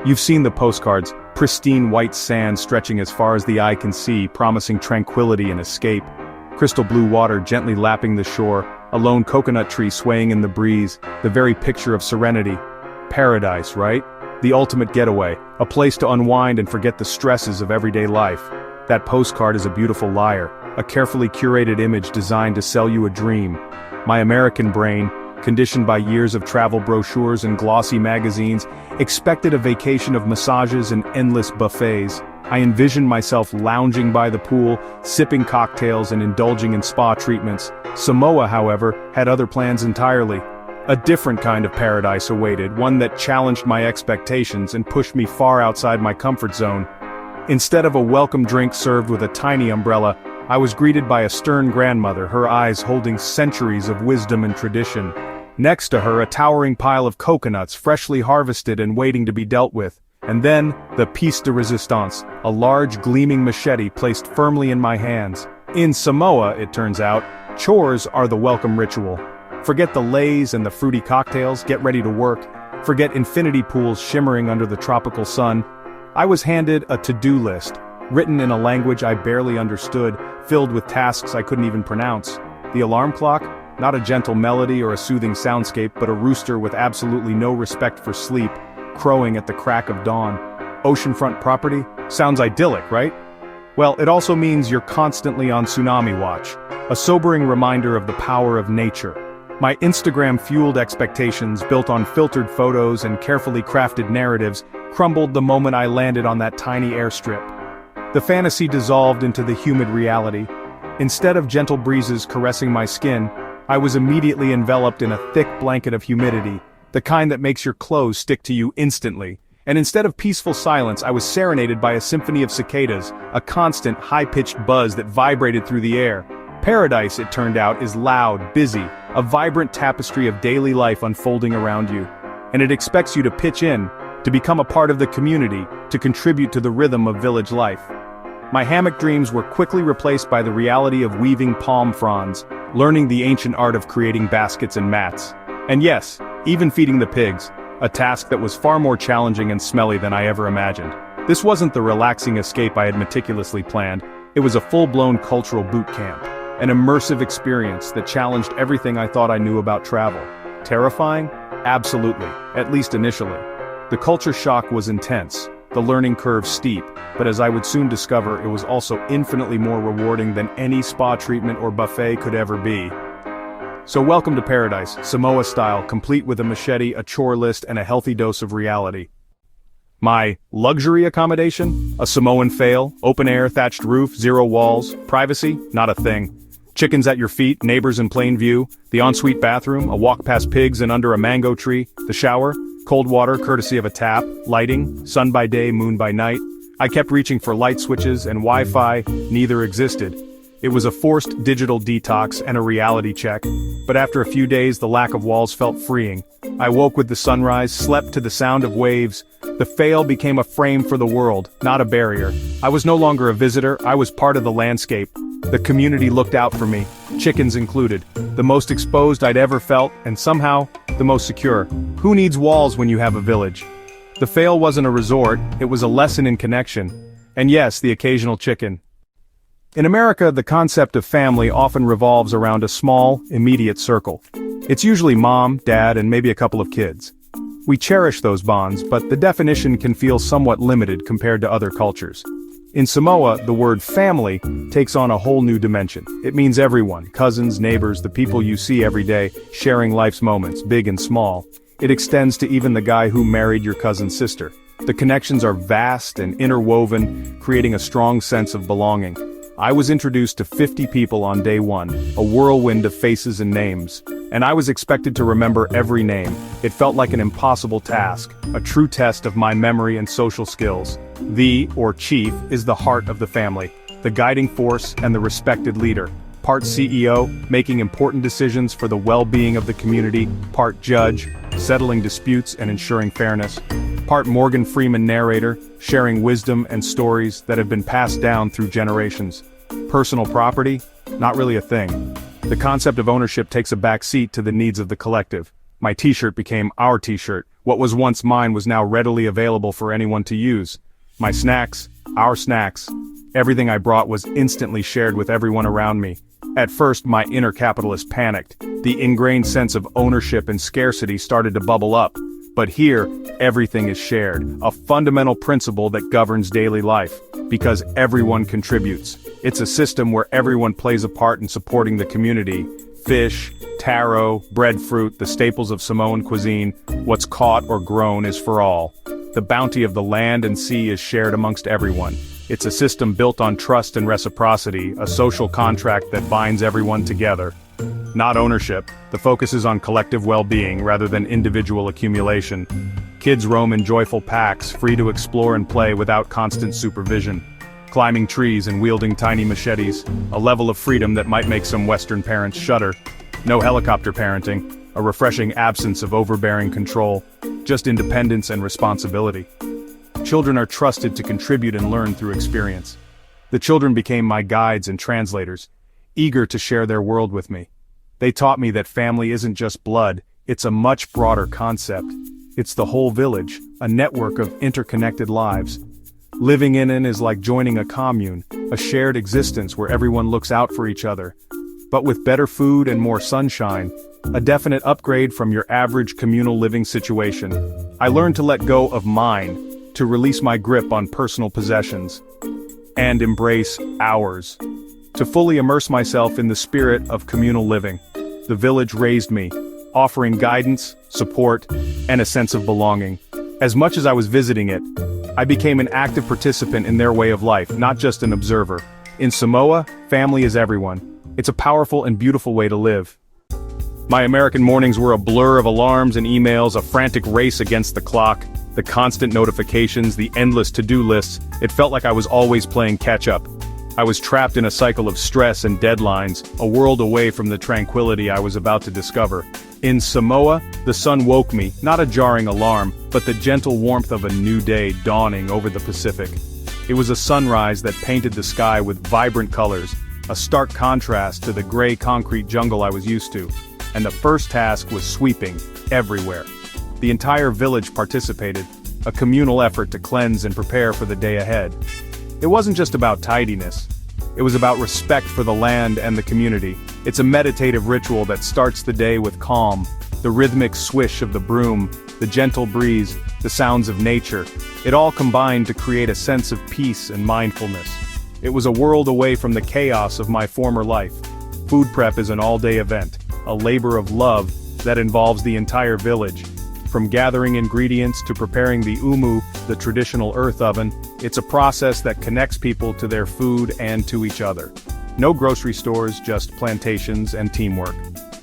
You've seen the postcards, pristine white sand stretching as far as the eye can see, promising tranquility and escape. Crystal blue water gently lapping the shore, a lone coconut tree swaying in the breeze, the very picture of serenity. Paradise, right? The ultimate getaway, a place to unwind and forget the stresses of everyday life. That postcard is a beautiful liar, a carefully curated image designed to sell you a dream. My American brain, conditioned by years of travel brochures and glossy magazines, expected a vacation of massages and endless buffets. I envisioned myself lounging by the pool, sipping cocktails and indulging in spa treatments. Samoa, however, had other plans entirely. A different kind of paradise awaited, one that challenged my expectations and pushed me far outside my comfort zone. Instead of a welcome drink served with a tiny umbrella, I was greeted by a stern grandmother, her eyes holding centuries of wisdom and tradition. Next to her, a towering pile of coconuts freshly harvested and waiting to be dealt with. And then, the piece de resistance, a large gleaming machete placed firmly in my hands. In Samoa, it turns out, chores are the welcome ritual. Forget the lays and the fruity cocktails, get ready to work. Forget infinity pools shimmering under the tropical sun. I was handed a to-do list, written in a language I barely understood, filled with tasks I couldn't even pronounce. The alarm clock? Not a gentle melody or a soothing soundscape, but a rooster with absolutely no respect for sleep, crowing at the crack of dawn. Oceanfront property? Sounds idyllic, right? Well, it also means you're constantly on tsunami watch, a sobering reminder of the power of nature. My Instagram-fueled expectations, built on filtered photos and carefully crafted narratives, crumbled the moment I landed on that tiny airstrip. The fantasy dissolved into the humid reality. Instead of gentle breezes caressing my skin, I was immediately enveloped in a thick blanket of humidity, the kind that makes your clothes stick to you instantly. And instead of peaceful silence, I was serenaded by a symphony of cicadas, a constant, high-pitched buzz that vibrated through the air. Paradise, it turned out, is loud, busy, a vibrant tapestry of daily life unfolding around you. And it expects you to pitch in, to become a part of the community, to contribute to the rhythm of village life. My hammock dreams were quickly replaced by the reality of weaving palm fronds, learning the ancient art of creating baskets and mats. And yes, even feeding the pigs, a task that was far more challenging and smelly than I ever imagined. This wasn't the relaxing escape I had meticulously planned, it was a full-blown cultural boot camp, an immersive experience that challenged everything I thought I knew about travel. Terrifying? Absolutely, at least initially. The culture shock was intense, the learning curve steep, but as I would soon discover, it was also infinitely more rewarding than any spa treatment or buffet could ever be. So welcome to paradise, Samoa style, complete with a machete, a chore list, and a healthy dose of reality. My luxury accommodation? A Samoan Fale, open air, thatched roof, zero walls, privacy? Not a thing. Chickens at your feet, neighbors in plain view, the ensuite bathroom, a walk past pigs and under a mango tree, the shower, cold water courtesy of a tap, lighting, sun by day, moon by night. I kept reaching for light switches and Wi-Fi, neither existed. It was a forced digital detox and a reality check, but after a few days the lack of walls felt freeing. I woke with the sunrise, slept to the sound of waves. The Fale became a frame for the world, not a barrier. I was no longer a visitor, I was part of the landscape. The community looked out for me, chickens included. The most exposed I'd ever felt, and somehow, the most secure. Who needs walls when you have a village? The Fale wasn't a resort, it was a lesson in connection. And yes, the occasional chicken. In America, the concept of family often revolves around a small, immediate circle. It's usually mom, dad, and maybe a couple of kids. We cherish those bonds, but the definition can feel somewhat limited compared to other cultures. In Samoa, the word family takes on a whole new dimension. It means everyone, cousins, neighbors, the people you see every day, sharing life's moments, big and small. It extends to even the guy who married your cousin's sister. The connections are vast and interwoven, creating a strong sense of belonging. I was introduced to 50 people on day one, a whirlwind of faces and names. And I was expected to remember every name. It felt like an impossible task, a true test of my memory and social skills. The, or chief, is the heart of the family, the guiding force and the respected leader. Part CEO, making important decisions for the well-being of the community, part judge, settling disputes and ensuring fairness, part Morgan Freeman narrator, sharing wisdom and stories that have been passed down through generations. Personal property? Not really a thing. The concept of ownership takes a back seat to the needs of the collective. My t-shirt became our t-shirt, What was once mine was now readily available for anyone to use. My snacks, our snacks, everything I brought was instantly shared with everyone around me. At first, my inner capitalist panicked. The ingrained sense of ownership and scarcity started to bubble up. But here, everything is shared, a fundamental principle that governs daily life, because everyone contributes. It's a system where everyone plays a part in supporting the community. Fish, taro, breadfruit, the staples of Samoan cuisine, what's caught or grown is for all. The bounty of the land and sea is shared amongst everyone. It's a system built on trust and reciprocity, a social contract that binds everyone together. Not ownership, the focus is on collective well-being rather than individual accumulation. Kids roam in joyful packs, free to explore and play without constant supervision. Climbing trees and wielding tiny machetes, a level of freedom that might make some Western parents shudder. No helicopter parenting, a refreshing absence of overbearing control, just independence and responsibility. Children are trusted to contribute and learn through experience. The children became my guides and translators, eager to share their world with me. They taught me that family isn't just blood, it's a much broader concept. It's the whole village, a network of interconnected lives. Living in it is like joining a commune, a shared existence where everyone looks out for each other. But with better food and more sunshine, a definite upgrade from your average communal living situation. I learned to let go of mine, to release my grip on personal possessions, and embrace ours. To fully immerse myself in the spirit of communal living. The village raised me, offering guidance, support, and a sense of belonging. As much as I was visiting it, I became an active participant in their way of life, not just an observer. In Samoa, family is everyone. It's a powerful and beautiful way to live. My American mornings were a blur of alarms and emails, a frantic race against the clock, the constant notifications, the endless to-do lists. It felt like I was always playing catch-up. I was trapped in a cycle of stress and deadlines, a world away from the tranquility I was about to discover. In Samoa, the sun woke me, not a jarring alarm, but the gentle warmth of a new day dawning over the Pacific. It was a sunrise that painted the sky with vibrant colors, a stark contrast to the gray concrete jungle I was used to. And the first task was sweeping, everywhere. The entire village participated, a communal effort to cleanse and prepare for the day ahead. It wasn't just about tidiness. It was about respect for the land and the community. It's a meditative ritual that starts the day with calm, the rhythmic swish of the broom, the gentle breeze, the sounds of nature. It all combined to create a sense of peace and mindfulness. It was a world away from the chaos of my former life. Food prep is an all-day event, a labor of love that involves the entire village. From gathering ingredients to preparing the umu, the traditional earth oven, it's a process that connects people to their food and to each other. No grocery stores, just plantations and teamwork.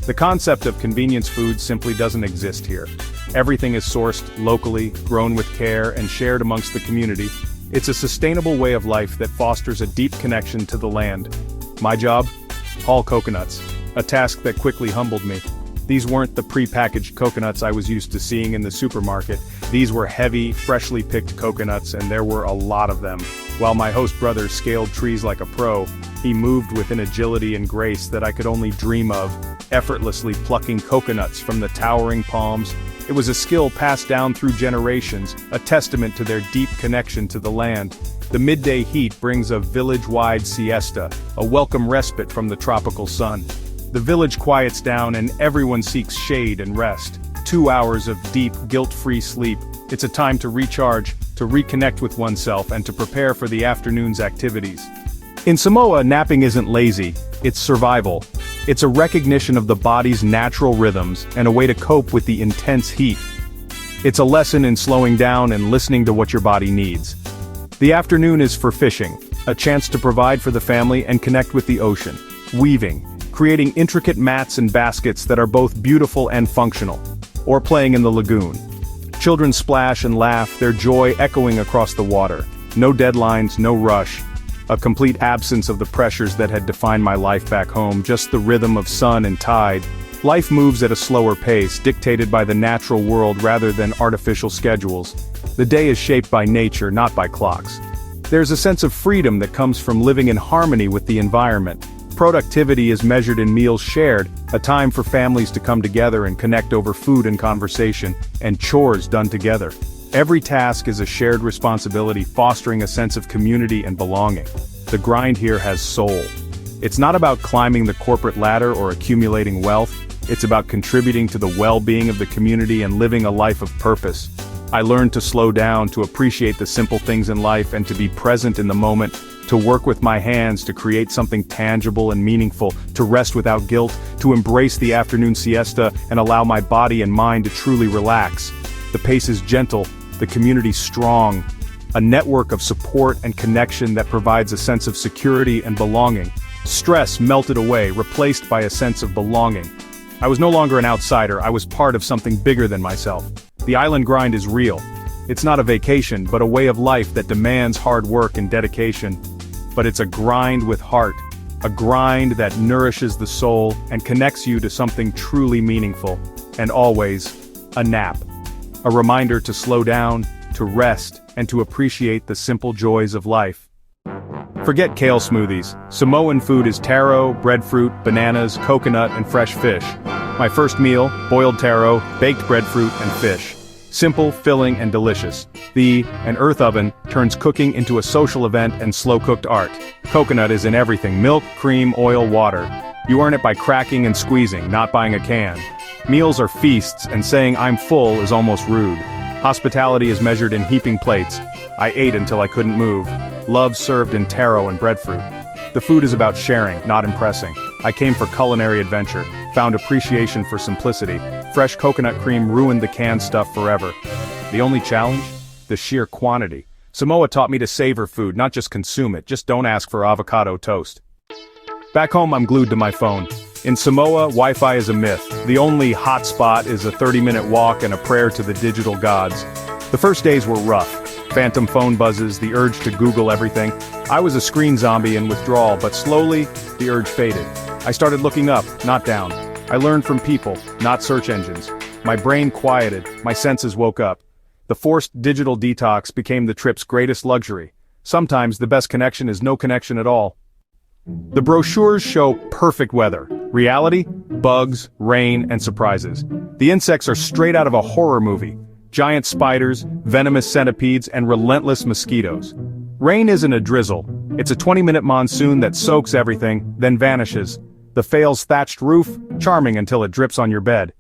The concept of convenience food simply doesn't exist here. Everything is sourced locally, grown with care, and shared amongst the community. It's a sustainable way of life that fosters a deep connection to the land. My job? Haul coconuts, a task that quickly humbled me. These weren't the pre-packaged coconuts I was used to seeing in the supermarket. These were heavy, freshly picked coconuts, and there were a lot of them. While my host brother scaled trees like a pro, he moved with an agility and grace that I could only dream of, effortlessly plucking coconuts from the towering palms. It was a skill passed down through generations, a testament to their deep connection to the land. The midday heat brings a village-wide siesta, a welcome respite from the tropical sun. The village quiets down and everyone seeks shade and rest. 2 hours of deep, guilt-free sleep. It's a time to recharge, to reconnect with oneself, and to prepare for the afternoon's activities. In Samoa, napping isn't lazy, it's survival. It's a recognition of the body's natural rhythms and a way to cope with the intense heat. It's a lesson in slowing down and listening to what your body needs. The afternoon is for fishing, a chance to provide for the family and connect with the ocean. Weaving, creating intricate mats and baskets that are both beautiful and functional. Or playing in the lagoon. Children splash and laugh, their joy echoing across the water. No deadlines, no rush. A complete absence of the pressures that had defined my life back home, just the rhythm of sun and tide. Life moves at a slower pace, dictated by the natural world rather than artificial schedules. The day is shaped by nature, not by clocks. There's a sense of freedom that comes from living in harmony with the environment. Productivity is measured in meals shared, a time for families to come together and connect over food and conversation, and chores done together. Every task is a shared responsibility, fostering a sense of community and belonging. The grind here has soul. It's not about climbing the corporate ladder or accumulating wealth, it's about contributing to the well-being of the community and living a life of purpose. I learned to slow down, to appreciate the simple things in life and to be present in the moment, to work with my hands to create something tangible and meaningful, to rest without guilt, to embrace the afternoon siesta and allow my body and mind to truly relax. The pace is gentle, the community strong, a network of support and connection that provides a sense of security and belonging. Stress melted away, replaced by a sense of belonging. I was no longer an outsider, I was part of something bigger than myself. The island grind is real. It's not a vacation, but a way of life that demands hard work and dedication. But it's a grind with heart, a grind that nourishes the soul and connects you to something truly meaningful, and always, a nap. A reminder to slow down, to rest, and to appreciate the simple joys of life. Forget kale smoothies. Samoan food is taro, breadfruit, bananas, coconut, and fresh fish. My first meal, boiled taro, baked breadfruit, and fish. Simple, filling, and delicious. An earth oven turns cooking into a social event and slow-cooked art. Coconut is in everything: milk, cream, oil, water. You earn it by cracking and squeezing, not buying a can. Meals are feasts, and saying "I'm full" is almost rude. Hospitality is measured in heaping plates. I ate until I couldn't move. Love served in taro and breadfruit. The food is about sharing, not impressing. I came for culinary adventure, found appreciation for simplicity. Fresh coconut cream ruined the canned stuff forever. The only challenge? The sheer quantity. Samoa taught me to savor food, not just consume it. Just don't ask for avocado toast. Back home, I'm glued to my phone. In Samoa, Wi-Fi is a myth. The only hotspot is a 30-minute walk and a prayer to the digital gods. The first days were rough. Phantom phone buzzes, the urge to Google everything. I was a screen zombie in withdrawal, but slowly, the urge faded. I started looking up, not down. I learned from people, not search engines. My brain quieted, my senses woke up. The forced digital detox became the trip's greatest luxury. Sometimes the best connection is no connection at all. The brochures show perfect weather. Reality? Bugs, rain, and surprises. The insects are straight out of a horror movie. Giant spiders, venomous centipedes, and relentless mosquitoes. Rain isn't a drizzle. It's a 20-minute monsoon that soaks everything, then vanishes. The Fale's thatched roof? Charming until it drips on your bed.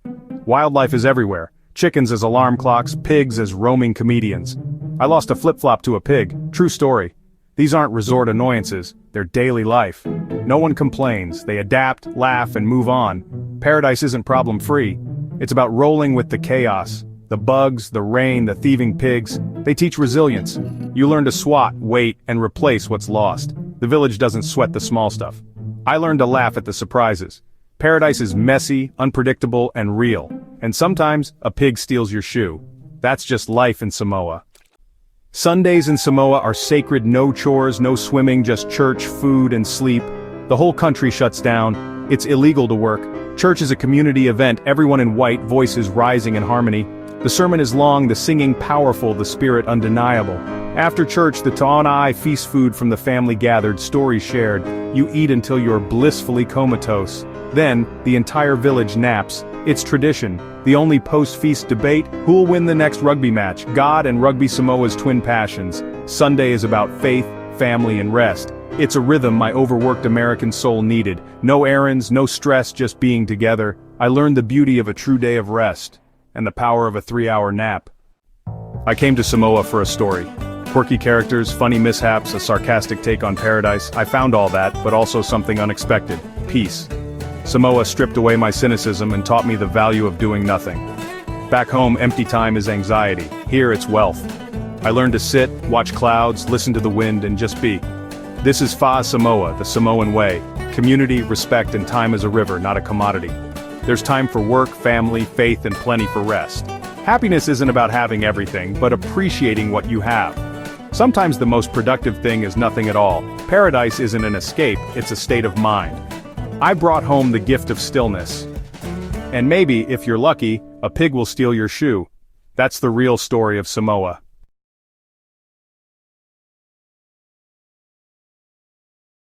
Wildlife is everywhere. Chickens as alarm clocks, pigs as roaming comedians. I lost a flip-flop to a pig. True story. These aren't resort annoyances, they're daily life. No one complains, they adapt, laugh, and move on. Paradise isn't problem-free. It's about rolling with the chaos. The bugs, the rain, the thieving pigs, they teach resilience. You learn to swat, wait, and replace what's lost. The village doesn't sweat the small stuff. I learned to laugh at the surprises. Paradise is messy, unpredictable, and real. And sometimes, a pig steals your shoe. That's just life in Samoa. Sundays in Samoa are sacred: no chores, no swimming, just church, food, and sleep. The whole country shuts down. It's illegal to work. Church is a community event, everyone in white, voices rising in harmony. The sermon is long, the singing powerful, the spirit undeniable. After church, the ta'anai feast food from the family gathered, stories shared. You eat until you're blissfully comatose. Then, the entire village naps. It's tradition. The only post-feast debate: who'll win the next rugby match? God and Rugby Samoa's twin passions. Sunday is about faith, family, and rest. It's a rhythm my overworked American soul needed. No errands, no stress, just being together. I learned the beauty of a true day of rest, and the power of a 3-hour nap. I came to Samoa for a story. Quirky characters, funny mishaps, a sarcastic take on paradise. I found all that, but also something unexpected: peace. Samoa stripped away my cynicism and taught me the value of doing nothing. Back home, empty time is anxiety. Here, it's wealth. I learned to sit, watch clouds, listen to the wind, and just be. This is Fa Samoa, the Samoan way. Community, respect, and time is a river, not a commodity. There's time for work, family, faith, and plenty for rest. Happiness isn't about having everything, but appreciating what you have. Sometimes the most productive thing is nothing at all. Paradise isn't an escape, it's a state of mind. I brought home the gift of stillness. And maybe, if you're lucky, a pig will steal your shoe. That's the real story of Samoa.